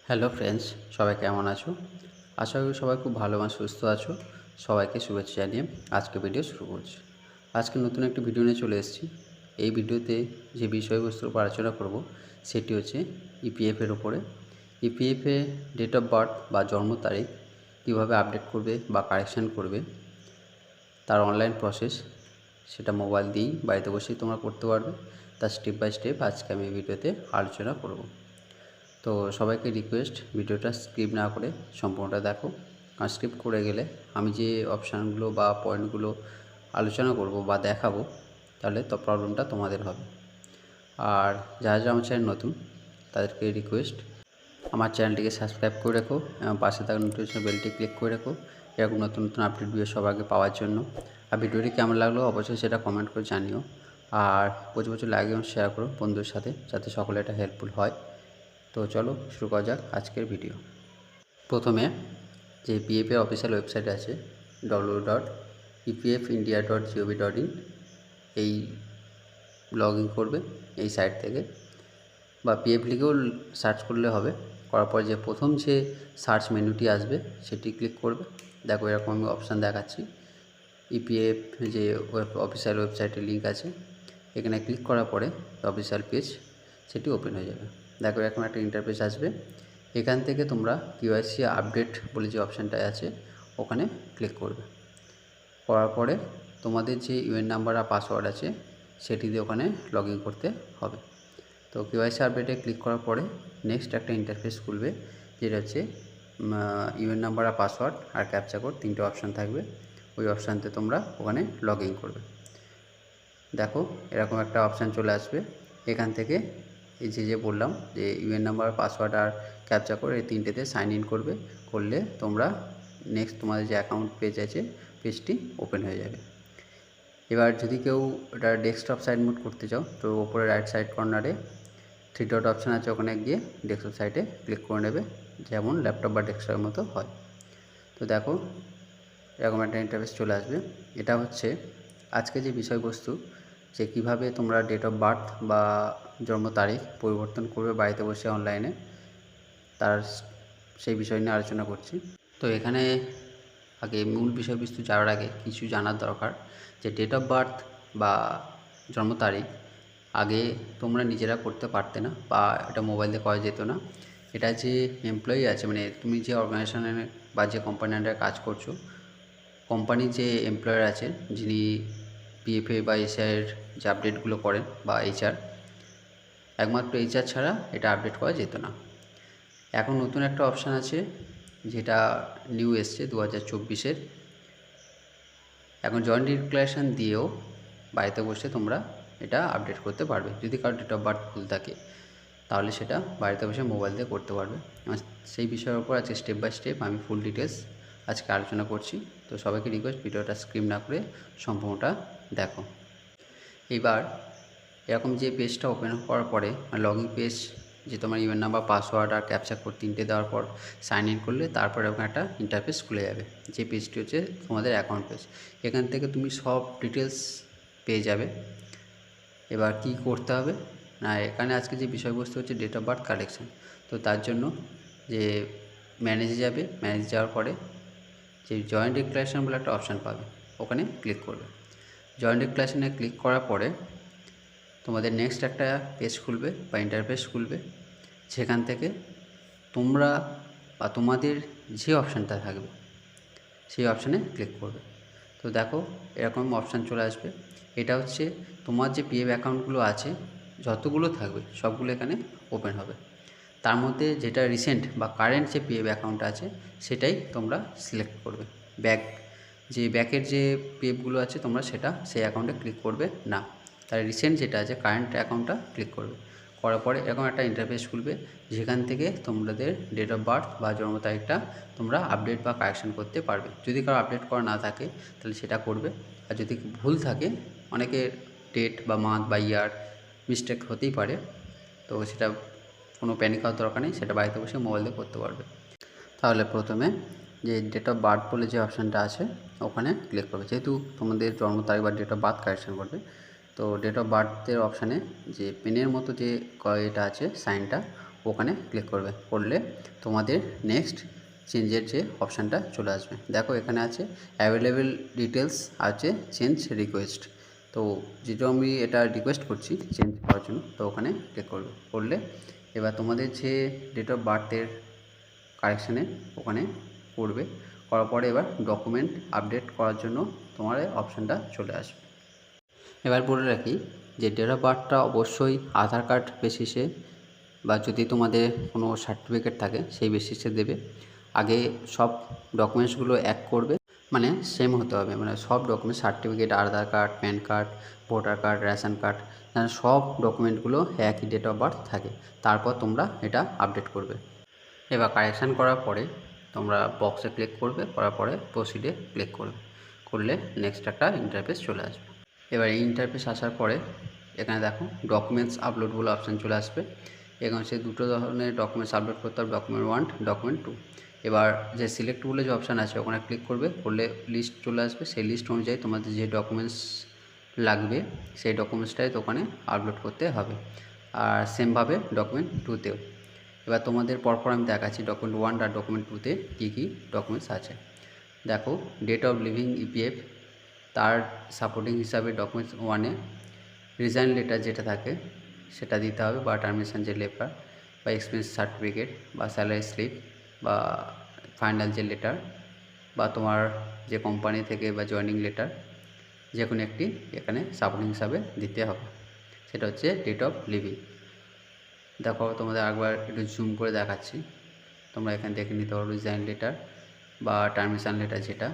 Hello friends, সবাই কেমন আছো? আশা করি সবাই খুব ভালো এবং সুস্থ আছো। সবাইকে শুভেচ্ছা জানিয়ে আজকে ভিডিও শুরু করছি। আজকে নতুন একটি ভিডিও নিয়ে চলে এসেছি। এই ভিডিওতে যে বিষয়বস্তুর উপর আলোচনা করব সেটি হচ্ছে ইপিএফের উপরে। ইপিএফে ডেট অফ বার্থ বা জন্ম তারিখ কীভাবে আপডেট করবে বা কারেকশান করবে, তার অনলাইন প্রসেস, সেটা মোবাইল দিয়েই বাড়িতে বসেই তোমরা করতে পারবে। তার স্টেপ বাই স্টেপ আজকে আমি এই ভিডিওতে আলোচনা করব। তো সবাইকে রিকোয়েস্ট, ভিডিওটা স্কিপ না করে সম্পূর্ণটা দেখো। আর স্কিপ করে গেলে আমি যে অপশানগুলো বা পয়েন্টগুলো আলোচনা করব বা দেখাবো, তাহলে তো প্রবলেমটা তোমাদের হবে। আর যারা যারা আমার চ্যানেল নতুন, তাদেরকে রিকোয়েস্ট, আমার চ্যানেলটিকে সাবস্ক্রাইব করে রেখো এবং পাশে থাকা নোটিফিকেশন বেলটি ক্লিক করে রেখো এরকম নতুন নতুন আপডেট ভিডিও সবার আগে পাওয়ার জন্য। আর ভিডিওটি কেমন লাগলো অবশ্যই সেটা কমেন্ট করে জানিও। আর প্রচুর প্রচুর লাইক এবং শেয়ার করো বন্ধুদের সাথে, যাতে সকলে এটা হেল্পফুল হয়। তো চলো শুরু করা যাক আজকের ভিডিও। প্রথমে যে পিএফের অফিসিয়াল ওয়েবসাইট আছে www.epfindia.gov.in, এই লগ ইন করবে এই সাইট থেকে, বা পিএফ লিখেও সার্চ করলে হবে। করার পর যে প্রথম যে সার্চ মেনুটি আসবে সেটি ক্লিক করবে। দেখো এরকম আমি অপশান দেখাচ্ছি। ইপিএফ যে অফিসিয়াল ওয়েবসাইটের লিঙ্ক আছে, এখানে ক্লিক করার পরে অফিসিয়াল পেজ সেটি ওপেন হয়ে যাবে। দেখো এরকম একটা ইন্টারফেস আসবে। এখান থেকে তোমরা কেওয়াইসি আপডেট বলে যে অপশানটা আছে ওখানে ক্লিক করবে। করার পরে তোমাদের যে ইউএন নাম্বার আর পাসওয়ার্ড আছে সেটি দিয়ে ওখানে লগ ইন করতে হবে। তো কেওয়াইসি আপডেটে ক্লিক করার পরে নেক্সট একটা ইন্টারফেস খুলবে, যেটা হচ্ছে ইউএন নাম্বার আর পাসওয়ার্ড আর ক্যাপচা কোড, তিনটে অপশান থাকবে। ওই অপশানতে তোমরা ওখানে লগ ইন করবে। দেখো এরকম একটা অপশান চলে আসবে। এখান থেকে এই যে বললাম যে ইউএন নাম্বার, পাসওয়ার্ড আর ক্যাপচা কোড, এই তিনটেতে সাইন ইন করবে। করলে তোমরা নেক্সট তোমাদের যে অ্যাকাউন্ট পেজ আছে পেজটি ওপেন হয়ে যাবে। এবার যদি কেউ এটা ডেস্কটপ সাইড মোড করতে চাও, তো ওপরে রাইট সাইড কর্নারে থ্রি ডট অপশান আছে, ওখানে গিয়ে ডেস্কটপ সাইটে ক্লিক করে নেবে, যেমন ল্যাপটপ বা ডেস্কটপের মতো হয়। তো দেখো এরকম একটা ইন্টারফেস চলে আসবে। এটা হচ্ছে আজকে যে বিষয়বস্তু, যে কিভাবে তোমরা ডেট অফ বার্থ বা জন্ম তারিখ পরিবর্তন করবে বাড়িতে বসে অনলাইনে, তার সেই বিষয় নিয়ে আলোচনা করছি। তো এখানে আগে মূল বিষয়বস্তু যাওয়ার আগে কিছু জানার দরকার, যে ডেট অফ বার্থ বা জন্ম তারিখ আগে তোমরা নিজেরা করতে পারতে না, বা এটা মোবাইল দিয়ে করা যেত না। এটা যে এমপ্লয়ি আছে, মানে তুমি যে অর্গানাইজেশনে বা যে কোম্পানির আন্ডারে কাজ করছো, কোম্পানির যে এমপ্লয়ার আছেন, যিনি পিএফএ বা এসআইয়ের যে আপডেটগুলো করেন, বা এইচআর, একমাত্র এইচআর ছাড়া এটা আপডেট করা যেত না। এখন নতুন একটা অপশান আছে, যেটা নিউ এসছে 2024-এর। এখন জয়েন্ট ডিক্লারেশান দিয়েও বাড়িতে বসে তোমরা এটা আপডেট করতে পারবে। যদি কারো ডেট অফ বার্থ ভুল থাকে, তাহলে সেটা বাড়িতে বসে মোবাইল দিয়ে করতে পারবে। সেই বিষয়ের উপর আজকে স্টেপ বাই স্টেপ আমি ফুল ডিটেলস আজকে আলোচনা করছি। তো সবাইকে রিকোয়েস্ট, ভিডিওটা স্কিপ না করে সম্পূর্ণটা দেখো। এবার এরকম যে পেজটা ওপেন করার পরে, লগ ইন পেজ, যে তোমার ইউএন নাম্বার, পাসওয়ার্ড আর ক্যাপচা কোড তিনটে দেওয়ার পর সাইন ইন করলে তারপরে ওখানে একটা ইন্টারফেস খুলে যাবে, যে পেজটি হচ্ছে তোমাদের অ্যাকাউন্ট পেজ। এখান থেকে তুমি সব ডিটেলস পেয়ে যাবে। এবার কি করতে হবে না, এখানে আজকে যে বিষয়বস্তু হচ্ছে ডেট অফ বার্থ কালেকশন। তো তার জন্য যে ম্যানেজে যাবে, ম্যানেজ যাওয়ার পরে যে জয়েন্ট ডিক্লারেশন বলে একটা অপশান পাবে, ওখানে ক্লিক করবে। জয়েন্ট ডিক্লারেশনে ক্লিক করার পরে তোমাদের নেক্সট একটা পেজ খুলবে বা ইন্টারফেস খুলবে, সেখান থেকে তোমরা বা তোমাদের যে অপশানটা থাকবে সেই অপশানে ক্লিক করবে। তো দেখো এরকম অপশান চলে আসবে। এটা হচ্ছে তোমার যে পিএফ অ্যাকাউন্টগুলো আছে, যতগুলো থাকবে সবগুলো এখানে ওপেন হবে। তার মধ্যে যেটা রিসেন্ট বা কারেন্ট যে পিএফ অ্যাকাউন্ট আছে সেটাই তোমরা সিলেক্ট করবে। ব্যাকের যে পিএফগুলো আছে তোমরা সেই অ্যাকাউন্টে ক্লিক করবে না, তার রিসেন্ট যেটা আছে কারেন্ট অ্যাকাউন্টটা ক্লিক করবে। করার পরে এরকম একটা ইন্টারফেস খুলবে, যেখান থেকে তোমাদের ডেট অফ বার্থ বা জন্ম তারিখটা তোমরা আপডেট বা কারেকশান করতে পারবে। যদি কারো আপডেট করা না থাকে তাহলে সেটা করবে। আর যদি ভুল থাকে, অনেকের ডেট বা মান্থ বা ইয়ার মিস্টেক হতেই পারে, তো সেটা কোনো প্যানিক হওয়ার দরকার নেই, সেটা বাড়িতে বসে মোবাইল দিয়ে করতে পারবে। তাহলে প্রথমে যে ডেট অফ বার্থ বলে যে অপশানটা আছে ওখানে ক্লিক করবে, যেহেতু তোমাদের জন্ম তারিখ বা ডেট অফ বার্থ কারেকশান করবে। তো ডেট অফ বার্থের অপশানে যে পেনের মতো যে এটা আছে সাইনটা, ওখানে ক্লিক করবে, করলে তোমাদের নেক্সট চেঞ্জের যে অপশানটা চলে আসবে। দেখো এখানে আছে অ্যাভেলেবেল ডিটেলস, আছে চেঞ্জ রিকোয়েস্ট। তো যেটা আমি এটা রিকোয়েস্ট করছি চেঞ্জ করার জন্য, তো ওখানে ক্লিক করবে, করলে এবার তোমাদের যে ডেট অফ বার্থের কারেকশানে ওখানে করবে, করার পরে এবার ডকুমেন্ট আপডেট করার জন্য তোমার অপশানটা চলে আসবে। এবার বলে রাখি যে ডেট অফ বার্থটা অবশ্যই আধার কার্ড বেসিসে বা যদি তোমাদের কোনো সার্টিফিকেট থাকে সেই বেসিসে দেবে। আগে সব ডকুমেন্টসগুলো এক করবে, মানে সেম হতে হবে, মানে সব document certificate, Aadhaar card, PAN card, voter card, ration card, সব ডকুমেন্টগুলো একই ডেট অফ বার্থ থাকে। তারপর তোমরা এটা আপডেট করবে। এবার কারেকশান করার পরে তোমরা বক্সে ক্লিক করবে, করার পরে প্রসিডে ক্লিক করবে, করলে নেক্সট একটা ইন্টারফেস চলে আসবে। এবার এই ইন্টারফেস আসার পরে এখানে দেখো ডকুমেন্টস আপলোড বলে অপশান চলে আসবে। এখানে সে দুটো ধরনের ডকুমেন্টস আপলোড করতে হবে, ডকুমেন্ট 1, ডকুমেন্ট 2। এবার যে সিলেক্ট বলে যে অপশান আছে ওখানে ক্লিক করবে, করলে লিস্ট চলে আসবে। সেই লিস্ট অনুযায়ী তোমাদের যে ডকুমেন্টস লাগবে সেই ডকুমেন্টসটাই তো ওখানে আপলোড করতে হবে। আর সেমভাবে ডকুমেন্ট 2তেও। এবার তোমাদের পরপর আমি দেখাচ্ছি ডকুমেন্ট 1 আর ডকুমেন্ট 2তে কী কী ডকুমেন্টস আছে। দেখো ডেট অফ লিভিং ইপিএফ, তার সাপোর্টিং হিসাবে ডকুমেন্টস 1-এ রিজাইন লেটার যেটা থাকে সেটা দিতে হবে, বা টার্মিনেশন যে লেটার, বা এক্সপেন্স সার্টিফিকেট, বা স্যালারি স্লিপ, বা ফাইনাল যে লেটার, বা তোমার যে কোম্পানি থেকে বা জয়েনিং লেটার, যে কোনো একটি এখানে সাপোর্টিং হিসাবে দিতে হবে। সেটা হচ্ছে ডেট অফ লিভিং। দেখো তোমাদের একবার একটু জুম করে দেখাচ্ছি, তোমরা এখানে দেখে নিতে পারো রিজাইন লেটার বা টার্মিনেশন লেটার, যেটা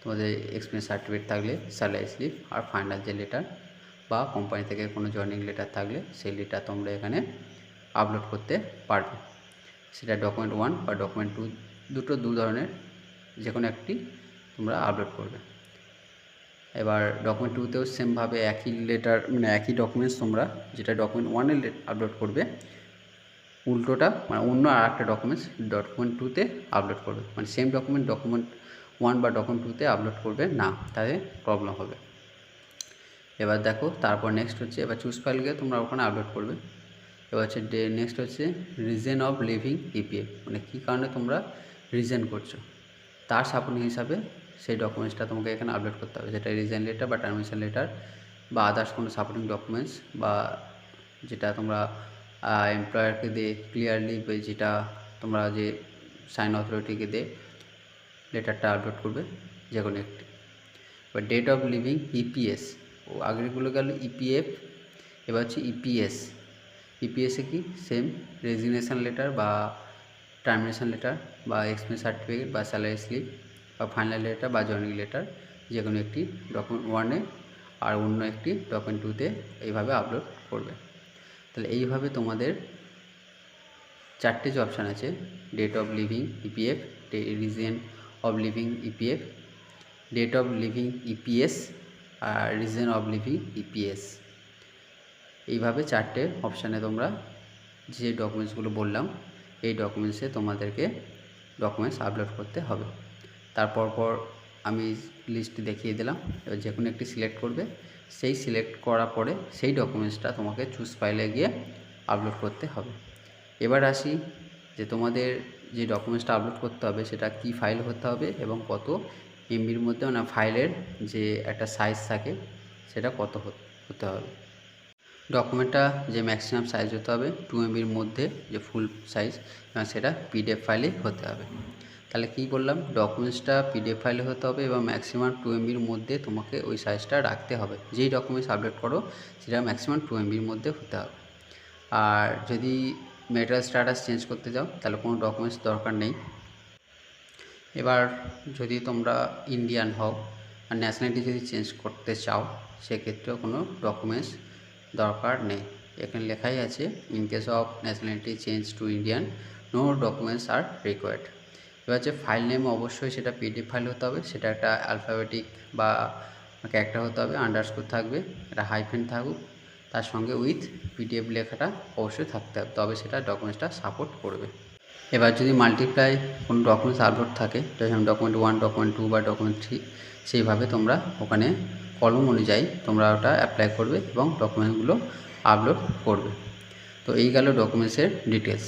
তোমাদের এক্সপেন্স সার্টিফিকেট থাকলে স্যালারি স্লিপ, আর ফাইনাল যে লেটার বা কোম্পানি থেকে কোনো জয়েনিং লেটার থাকলে সেই লেটার তোমরা এখানে আপলোড করতে পারবে। সেটা ডকুমেন্ট 1 বা ডকুমেন্ট 2, দু ধরনের যে কোনো একটি তোমরা আপলোড করবে। এবার ডকুমেন্ট 2তেও সেমভাবে একই লেটার, মানে একই ডকুমেন্টস তোমরা যেটা ডকুমেন্ট 1-এ আপলোড করবে, উল্টোটা মানে অন্য আর একটা ডকুমেন্টস ডকুমেন্ট 2তে আপলোড করবে। মানে সেম ডকুমেন্ট 1 বা ডকুমেন্ট 2তে আপলোড করবে না, তাহলে প্রবলেম হবে। এবার দেখো তারপর নেক্সট হচ্ছে এবার চুজ ফাইল গিয়ে তোমরা ওখানে আপলোড করবে। এবার হচ্ছে নেক্সট হচ্ছে রিজন অফ লিভিং ইপিএফ, মানে কী কারণে তোমরা রিজন করছো তার সাপোর্টিং হিসাবে সেই ডকুমেন্টসটা তোমাকে এখানে আপলোড করতে হবে। সেটা রিজাইন লেটার বা টার্মিনেশন লেটার বা আদার্স কোনো সাপোর্টিং ডকুমেন্টস, বা যেটা তোমরা এমপ্লয়ারকে দিয়ে ক্লিয়ারলি, যেটা তোমরা যে সাইন অথরিটিকে দিয়ে লেটারটা আপলোড করবে, যে কোনো একটি। এবার ডেট অফ লিভিং ইপিএস, ও আগেরগুলো গেল ইপিএফ, এবার হচ্ছে ইপিএস। ইপিএসে কি সেম রেজিগনেশন লেটার বা টার্মিনেশন লেটার বা এক্সপেন্স সার্টিফিকেট বা স্যালারি স্লিপ বা ফাইনাল লেটার বা জয়েনিং লেটার, যে কোনো একটি ডকুমেন্ট 1-এ আর অন্য একটি ডকুমেন্ট 2-তে এইভাবে আপলোড করবে। তাহলে এইভাবে তোমাদের চারটে যে অপশান আছে, date of leaving EPF, reason of leaving EPF, date of leaving EPS আর রিজন অফ লিভিং ইপিএস, এইভাবে চারটে অপশানে তোমরা যে ডকুমেন্টসগুলো বললাম এই ডকুমেন্টসে তোমাদেরকে ডকুমেন্টস আপলোড করতে হবে। তারপর আমি লিস্ট দেখিয়ে দিলাম। এবার যে কোনো একটি সিলেক্ট করবে, সেই সিলেক্ট করার পরে সেই ডকুমেন্টসটা তোমাকে চুজ ফাইলে গিয়ে আপলোড করতে হবে। এবার আসি যে তোমাদের যে ডকুমেন্টসটা আপলোড করতে হবে সেটা কি ফাইল হতে হবে এবং কত এমবির মধ্যে, মানে ফাইলের যে একটা সাইজ থাকে সেটা কত হতে হবে। ডকুমেন্টটা যে ম্যাক্সিমাম সাইজ হতে হবে 2 MBর মধ্যে, যে ফুল সাইজ, এবং সেটা পিডিএফ ফাইলে হতে হবে। তাহলে কী বললাম, ডকুমেন্টসটা পিডিএফ ফাইলে হতে হবে এবং ম্যাক্সিমাম 2 MBর মধ্যে তোমাকে ওই সাইজটা রাখতে হবে। যেই ডকুমেন্টস আপলোড করো সেটা ম্যাক্সিমাম 2 MBর মধ্যে হতে হবে। আর যদি মেটাল স্ট্যাটাস চেঞ্জ করতে যাও তাহলে কোনো ডকুমেন্টস দরকার নেই। এবার যদি তোমরা ইন্ডিয়ান হও আর ন্যাশনালিটি যদি চেঞ্জ করতে চাও সেক্ষেত্রেও কোনো ডকুমেন্টস দরকার নেই। এখানে লেখাই আছে in case of nationality change to Indian no documents are required. এবার যে ফাইল নেম অবশ্যই সেটা পিডিএফ ফাইল হতে হবে, সেটা একটা অ্যালফাবেটিক বা ক্যারেক্টার হতে হবে, আন্ডারস্কোর থাকবে, একটা হাইফেন থাকুক, তার সঙ্গে উইথ পিডিএফ লেখাটা অবশ্যই থাকতে হবে, তবে সেটা ডকুমেন্টসটা সাপোর্ট করবে। এবার যদি মাল্টিপ্লাই কোনো ডকুমেন্টস আপলোড থাকে, যেমন ডকুমেন্ট 1, ডকুমেন্ট 2 বা ডকুমেন্ট 3, সেইভাবে তোমরা ওখানে কলম অনুযায়ী তোমরা ওটা অ্যাপ্লাই করবে এবং ডকুমেন্টগুলো আপলোড করবে। তো এই গেল ডকুমেন্টসের ডিটেলস।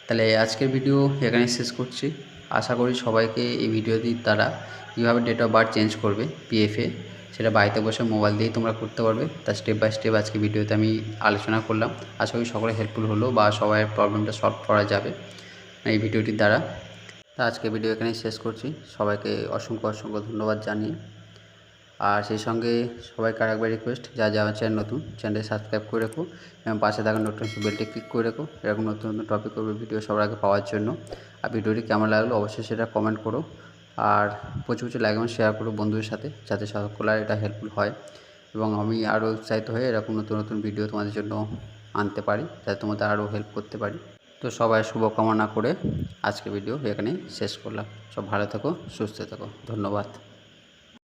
তাহলে আজকের ভিডিও এখানে শেষ করছি। আশা করি সবাইকে এই ভিডিওটির দ্বারা কীভাবে ডেট অফ বার্থ চেঞ্জ করবে পিএফে সেটা বাড়িতে বসে মোবাইল দিয়েই তোমরা করতে পারবে। তার স্টেপ বাই স্টেপ আজকে ভিডিওতে আমি আলোচনা করলাম। আশা করি সকলে হেল্পফুল হলো বা সবাই প্রবলেমটা সলভ করা যাবে এই ভিডিওটির দ্বারা। তা আজকে ভিডিও এখানেই শেষ করছি। সবাইকে অসংখ্য অসংখ্য ধন্যবাদ জানিয়ে, আর সেই সঙ্গে সবাইকে আরেকবার রিকোয়েস্ট, যা আমার চ্যানেল নতুন, চ্যানেলটি সাবস্ক্রাইব করে রেখো এবং পাশে থাকা নোটিফিকেশন বেলটি ক্লিক করে রেখো এরকম নতুন নতুন টপিক করবে ভিডিও সবার আগে পাওয়ার জন্য। আর ভিডিওটি কেমন লাগলো অবশ্যই সেটা কমেন্ট করো, আর প্রচুর লাইক এবং শেয়ার করো বন্ধুদের সাথে, যাতে সকলের এটা হেল্পফুল হয় এবং আমি আরও উৎসাহিত হয়ে এরকম নতুন নতুন ভিডিও তোমাদের জন্য আনতে পারি, যাতে তোমাদের আরও হেল্প করতে পারি। তো সবাই শুভকামনা করে আজকে ভিডিও এখানেই শেষ করলাম। সব ভালো থেকো, সুস্থ থেকো, ধন্যবাদ।